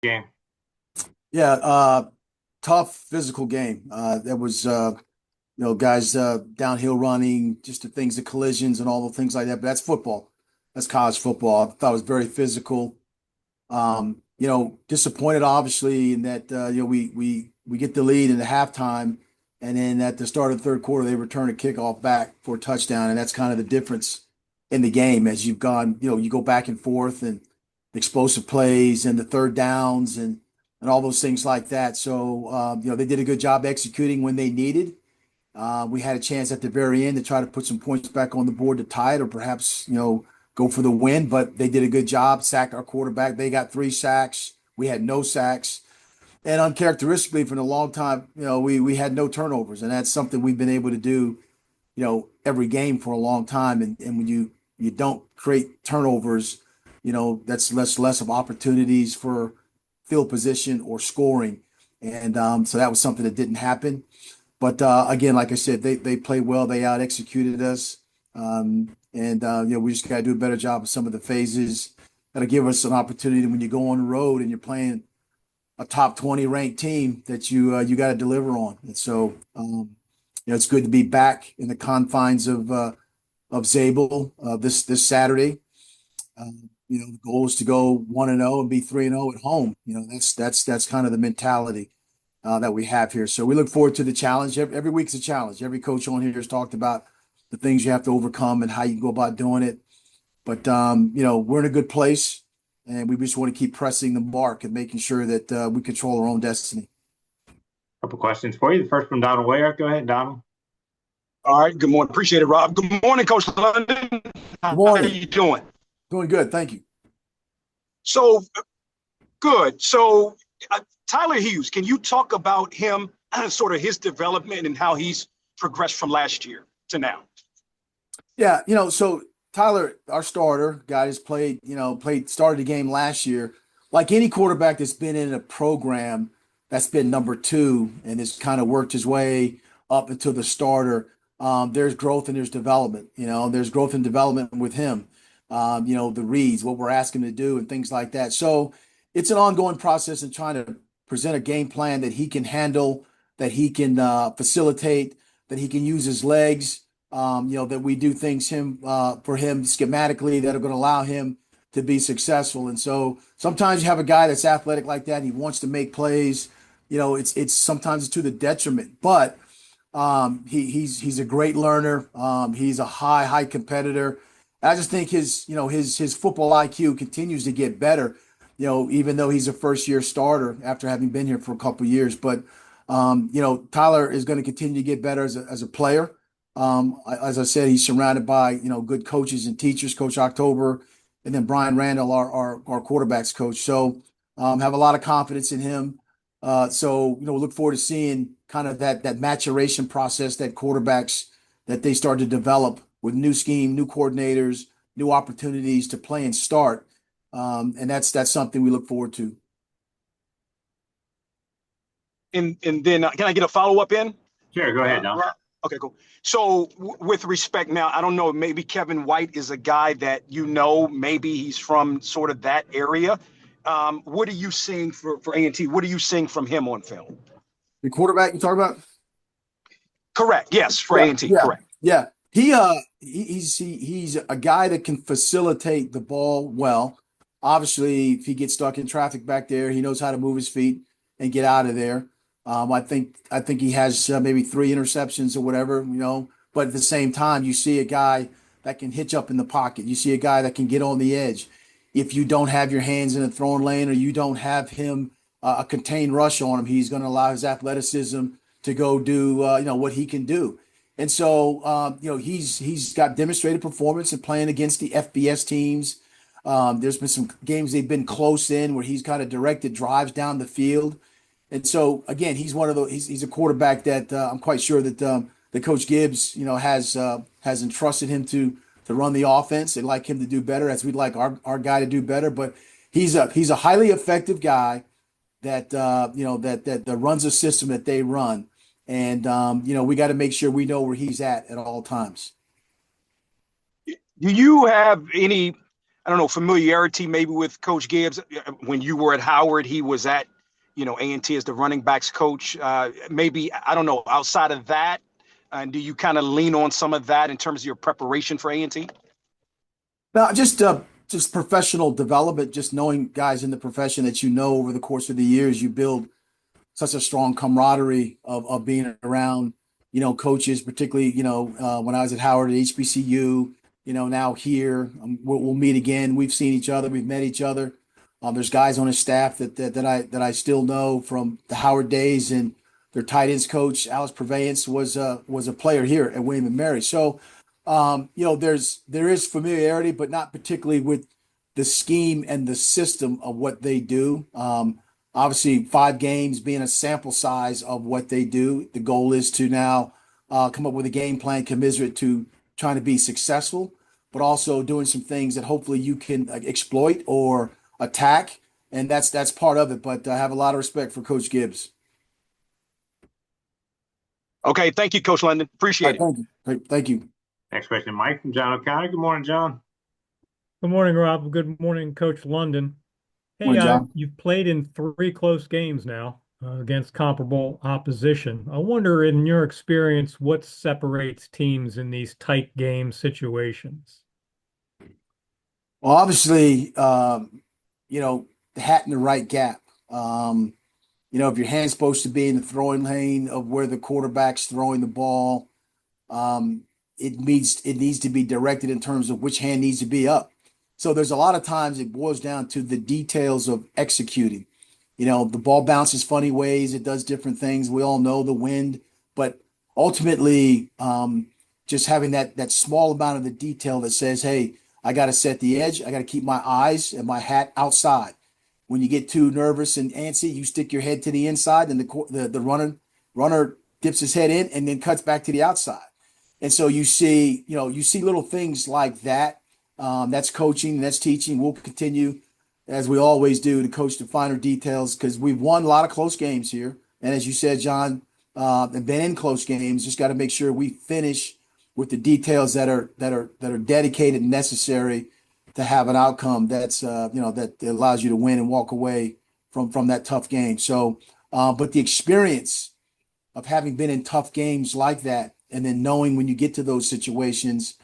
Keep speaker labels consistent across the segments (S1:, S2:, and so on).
S1: game.
S2: Yeah, tough physical game. There was, guys downhill running, just the things, the collisions and all the things like that. But that's football. That's college football. I thought it was very physical. Disappointed obviously in that we get the lead in the halftime, and then at the start of the third quarter they return a kickoff back for a touchdown, and that's kind of the difference in the game as you've gone. You go back and forth and explosive plays and the third downs and all those things like that. So they did a good job executing when they needed. We had a chance at the very end to try to put some points back on the board to tie it, or perhaps go for the win. But they did a good job, sacked our quarterback. They got 3 sacks. We had no sacks, and uncharacteristically, for a long time, we had no turnovers, and that's something we've been able to do, every game for a long time. And when you don't create turnovers, that's less of opportunities for field position or scoring, and so that was something that didn't happen. But again, like I said, they played well. They out executed us, and we just got to do a better job of some of the phases that'll give us an opportunity when you go on the road and you're playing a top 20 ranked team that you got to deliver on. And so it's good to be back in the confines of Zabel this Saturday. The goal is to go 1-0 and be 3-0 at home. That's kind of the mentality that we have here. So we look forward to the challenge. Every week's a challenge. Every coach on here has talked about the things you have to overcome and how you go about doing it. But we're in a good place, and we just want to keep pressing the mark and making sure that we control our own destiny.
S1: Couple questions for you. The first from Donald Ware. Go ahead, Donald.
S3: All right. Good morning. Appreciate it, Rob. Good morning, Coach London.
S2: Good
S3: How are
S2: morning.
S3: you doing?
S2: Doing good. Thank you.
S3: So good. So Tyler Hughes, can you talk about him, sort of his development and how he's progressed from last year to now?
S2: Yeah, so Tyler, our starter, guy has started the game last year. Like any quarterback that's been in a program that's been number two and has kind of worked his way up into the starter, there's growth and there's development. There's growth and development with him. The reads, what we're asking him to do, and things like that. So it's an ongoing process in trying to present a game plan that he can handle, that he can facilitate, that he can use his legs, that we do things for him schematically that are going to allow him to be successful. And so sometimes you have a guy that's athletic like that and he wants to make plays. It's sometimes it's to the detriment, but he's a great learner. He's a high competitor. I just think his football IQ continues to get better. Even though he's a first year starter after having been here for a couple of years, but Tyler is going to continue to get better as a player. As I said, he's surrounded by good coaches and teachers, Coach October, and then Brian Randall, our quarterbacks coach. So have a lot of confidence in him. Look forward to seeing kind of that maturation process that quarterbacks that they start to develop with new scheme, new coordinators, new opportunities to play and start. And that's something we look forward to.
S3: And then can I get a follow up in?
S1: Sure, go ahead, Donald.
S3: Rob? Okay, cool. So with respect now, I don't know, maybe Kevin White is a guy that maybe he's from sort of that area. What are you seeing for A&T? What are you seeing from him on film?
S2: The quarterback you talk about?
S3: Correct. Yes, for
S2: Yeah,
S3: A&T.
S2: yeah,
S3: Correct.
S2: yeah. He's a guy that can facilitate the ball well. Obviously, if he gets stuck in traffic back there, he knows how to move his feet and get out of there. I think he has maybe 3 interceptions or whatever, But at the same time, you see a guy that can hitch up in the pocket. You see a guy that can get on the edge. If you don't have your hands in a throwing lane or you don't have him a contained rush on him, he's going to allow his athleticism to go do what he can do. And so he's got demonstrated performance in playing against the FBS teams. There's been some games they've been close in where he's kind of directed drives down the field. And so again, he's one of those. He's a quarterback that I'm quite sure that Coach Gibbs, has entrusted him to run the offense. They'd like him to do better, as we'd like our guy to do better. But he's a highly effective guy that that runs a system that they run, and we got to make sure we know where he's at all times.
S3: Do you have any I don't know, familiarity maybe with Coach Gibbs? When you were at Howard, he was at, A&T as the running backs coach. Maybe, I don't know, outside of that, and do you kind of lean on some of that in terms of your preparation for A&T?
S2: Now, just professional development, just knowing guys in the profession that over the course of the years, you build such a strong camaraderie of being around, coaches, particularly, when I was at Howard at HBCU, now here, we'll meet again. We've seen each other. We've met each other. There's guys on his staff that I still know from the Howard days, and their tight ends coach, Alice Purveyance, was a player here at William and Mary. So, there is familiarity, but not particularly with the scheme and the system of what they do. Obviously, 5 games being a sample size of what they do. The goal is to now come up with a game plan commensurate to trying to be successful, but also doing some things that hopefully you can exploit or attack, and that's part of it. But I have a lot of respect for Coach Gibbs.
S3: Okay, thank you, Coach London.
S2: All
S3: Appreciate
S2: right,
S3: it.
S2: thank you. Great, thank you.
S1: Next question, Mike from John O'Connor. Good morning, John.
S4: Good morning, Rob. Good morning, Coach London. Hey,
S2: Morning, John.
S4: you've played in 3 close games now against comparable opposition. I wonder, in your experience, what separates teams in these tight game situations?
S2: Well, obviously, the hat in the right gap. If your hand's supposed to be in the throwing lane of where the quarterback's throwing the ball, it needs to be directed in terms of which hand needs to be up. So there's a lot of times it boils down to the details of executing. The ball bounces funny ways. It does different things. We all know the wind, but ultimately, just having that small amount of the detail that says, "Hey, I got to set the edge. I got to keep my eyes and my hat outside." When you get too nervous and antsy, you stick your head to the inside, and the runner dips his head in and then cuts back to the outside. And so you see little things like that. That's coaching, that's teaching. We'll continue, as we always do, to coach the finer details because we've won a lot of close games here. And as you said, John, and been in close games, just got to make sure we finish with the details that are dedicated and necessary to have an outcome that allows you to win and walk away from that tough game. So, but the experience of having been in tough games like that, and then knowing when you get to those situations,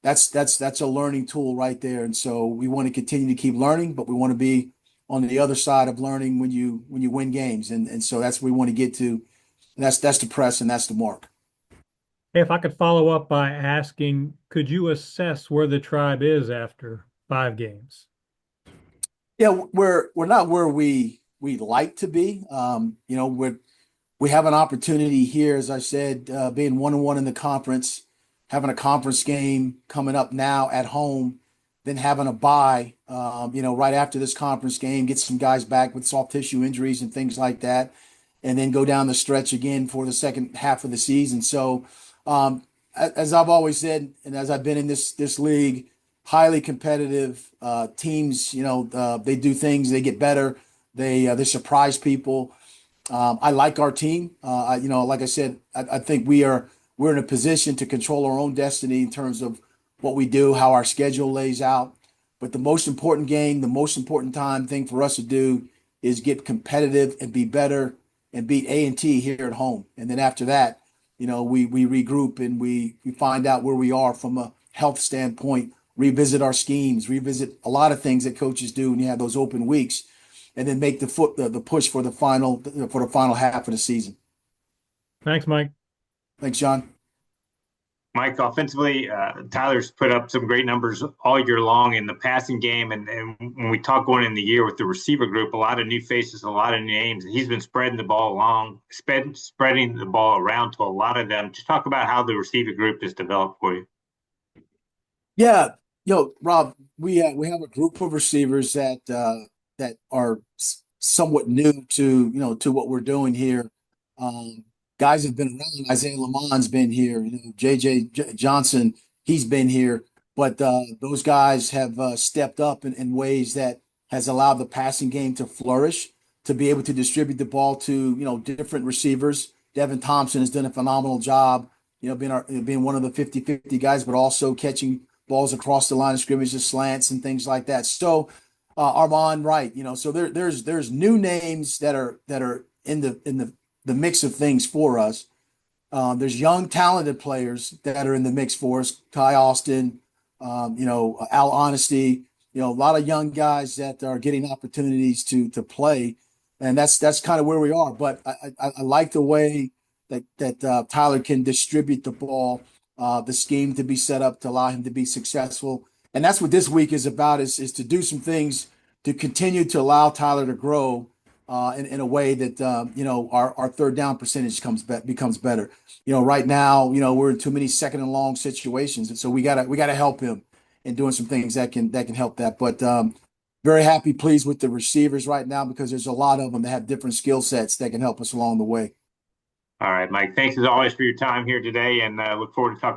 S2: that's a learning tool right there. And so we want to continue to keep learning, but we want to be on the other side of learning when you win games. And so that's what we want to get to. And that's the press and that's the mark.
S4: Hey, if I could follow up by asking, could you assess where the Tribe is after 5 games?
S2: Yeah, we're not where we'd like to be. We have an opportunity here, as I said, being 1-1 in the conference, having a conference game coming up now at home, then having a bye, right after this conference game, get some guys back with soft tissue injuries and things like that, and then go down the stretch again for the second half of the season. So, as I've always said, and as I've been in this league, highly competitive teams. They do things, they get better, they surprise people. I like our team. Like I said, I think we're in a position to control our own destiny in terms of what we do, how our schedule lays out. But the most important thing for us to do is get competitive and be better and beat A&T here at home. And then after that, we regroup and we find out where we are from a health standpoint, revisit our schemes, revisit a lot of things that coaches do when you have those open weeks, and then make the push for the final half of the season.
S4: Thanks, Mike.
S2: Thanks, John.
S1: Mike, offensively, Tyler's put up some great numbers all year long in the passing game. And when we talk going in the year with the receiver group, a lot of new faces, a lot of names. He's been spreading the ball spreading the ball around to a lot of them. Just talk about how the receiver group has developed for you.
S2: Yeah, Rob, we have a group of receivers that are somewhat new to what we're doing here. Guys have been around. Isaiah Lamont's been here. J.J. Johnson, he's been here. But those guys have stepped up in ways that has allowed the passing game to flourish, to be able to distribute the ball to different receivers. Devin Thompson has done a phenomenal job, being one of the 50-50 guys, but also catching balls across the line of scrimmage, the slants and things like that. So Armand Wright, so there's new names that are in the mix of things for us. There's young, talented players that are in the mix for us. Kai Austin, Al Honesty, a lot of young guys that are getting opportunities to play, and that's kind of where we are. But I like the way that Tyler can distribute the ball, the scheme to be set up to allow him to be successful, and that's what this week is about: is to do some things to continue to allow Tyler to grow in a way that our third down percentage becomes better. Right now, we're in too many second and long situations, and so we gotta help him in doing some things that can help that. But very happy, pleased with the receivers right now because there's a lot of them that have different skill sets that can help us along the way.
S1: All right, Mike. Thanks as always for your time here today, and look forward to talking